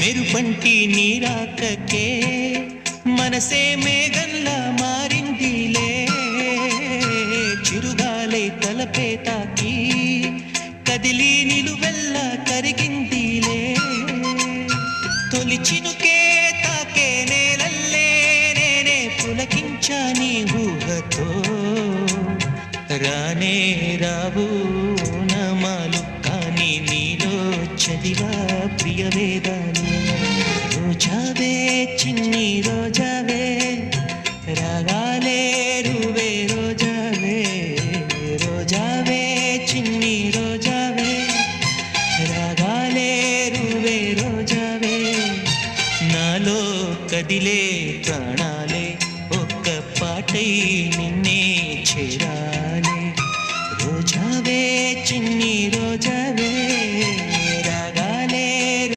మెరుపంటి నీరాకకే మనసే మేఘంలా మారిందిలే, చిరుగాలే తలపే తాకి కదిలి నిలువెల్లా కరిగిందిలే, తొలి చినుకే తాకే నేలల్లే నేనే పులకించా నీ ఊహతో, రానే రావు నమాలు కానీ నీలో చదివా ప్రియ వేదాలు. రోజావే చిన్ని రోజావే రాగాలే రువే రోజావే, రోజావే చిన్ని రోజావే రాగాలే రువే రోజావే, నాలో కదిలే ప్రాణాలే ఒక్క పాటై నిన్ను